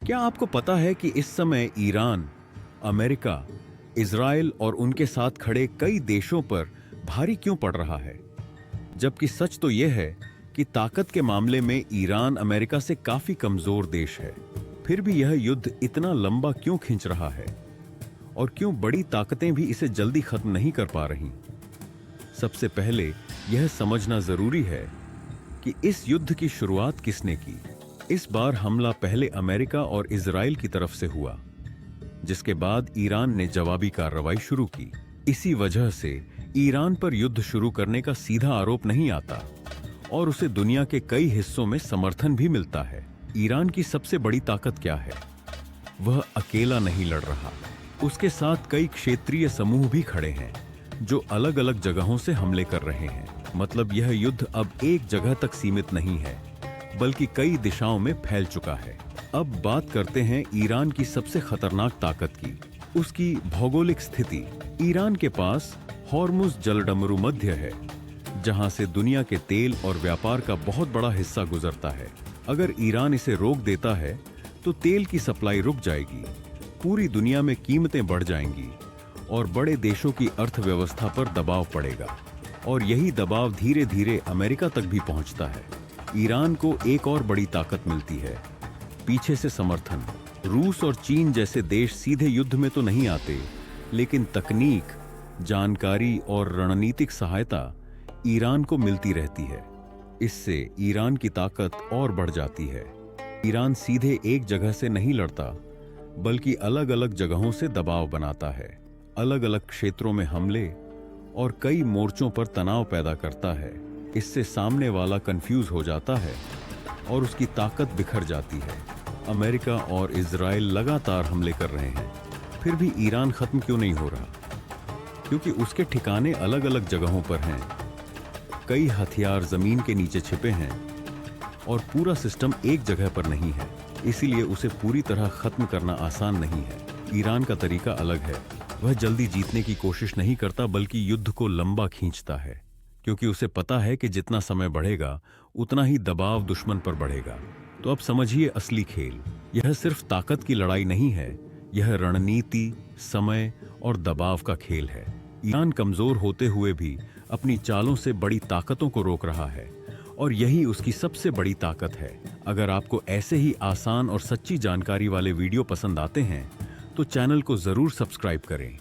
क्या आपको पता है कि इस समय ईरान, अमेरिका, इजराइल और उनके साथ खड़े कई देशों पर भारी क्यों पड़ रहा है? जबकि सच तो यह है कि ताकत के मामले में ईरान अमेरिका से काफी कमजोर देश है। फिर भी यह युद्ध इतना लंबा क्यों खींच रहा है और क्यों बड़ी ताकतें भी इसे जल्दी खत्म नहीं कर पा रही? सबसे पहले यह समझना जरूरी है कि इस युद्ध की शुरुआत किसने की। इस बार हमला पहले अमेरिका और इजराइल की तरफ से हुआ, जिसके बाद ईरान ने जवाबी कार्रवाई शुरू की। इसी वजह से ईरान पर युद्ध शुरू करने का सीधा आरोप नहीं आता और उसे दुनिया के कई हिस्सों में समर्थन भी मिलता है। ईरान की सबसे बड़ी ताकत क्या है? वह अकेला नहीं लड़ रहा, उसके साथ कई क्षेत्रीय समूह भी खड़े हैं जो अलग अलग जगहों से हमले कर रहे हैं। मतलब यह युद्ध अब एक जगह तक सीमित नहीं है, बल्कि कई दिशाओं में फैल चुका है। अब बात करते हैं ईरान की सबसे खतरनाक ताकत की, उसकी भौगोलिक स्थिति। ईरान के पास हॉर्मुज जलडमरू मध्य है, जहां से दुनिया के तेल और व्यापार का बहुत बड़ा हिस्सा गुजरता है। अगर ईरान इसे रोक देता है तो तेल की सप्लाई रुक जाएगी, पूरी दुनिया में कीमतें बढ़ जाएंगी और बड़े देशों की अर्थव्यवस्था पर दबाव पड़ेगा, और यही दबाव धीरे धीरे अमेरिका तक भी पहुंचता है। ईरान को एक और बड़ी ताकत मिलती है, पीछे से समर्थन। रूस और चीन जैसे देश सीधे युद्ध में तो नहीं आते, लेकिन तकनीक, जानकारी और रणनीतिक सहायता ईरान को मिलती रहती है। इससे ईरान की ताकत और बढ़ जाती है। ईरान सीधे एक जगह से नहीं लड़ता, बल्कि अलग अलग जगहों से दबाव बनाता है, अलग अलग क्षेत्रों में हमले और कई मोर्चों पर तनाव पैदा करता है। इससे सामने वाला कंफ्यूज हो जाता है और उसकी ताकत बिखर जाती है। अमेरिका और इजराइल लगातार हमले कर रहे हैं, फिर भी ईरान खत्म क्यों नहीं हो रहा? क्योंकि उसके ठिकाने अलग अलग जगहों पर हैं, कई हथियार जमीन के नीचे छिपे हैं और पूरा सिस्टम एक जगह पर नहीं है। इसीलिए उसे पूरी तरह खत्म करना आसान नहीं है। ईरान का तरीका अलग है, वह जल्दी जीतने की कोशिश नहीं करता, बल्कि युद्ध को लंबा खींचता है, क्योंकि उसे पता है कि जितना समय बढ़ेगा उतना ही दबाव दुश्मन पर बढ़ेगा। तो अब समझिए असली खेल। यह सिर्फ ताकत की लड़ाई नहीं है, यह रणनीति, समय और दबाव का खेल है। ईरान कमजोर होते हुए भी अपनी चालों से बड़ी ताकतों को रोक रहा है, और यही उसकी सबसे बड़ी ताकत है। अगर आपको ऐसे ही आसान और सच्ची जानकारी वाले वीडियो पसंद आते हैं तो चैनल को जरूर सब्सक्राइब करें।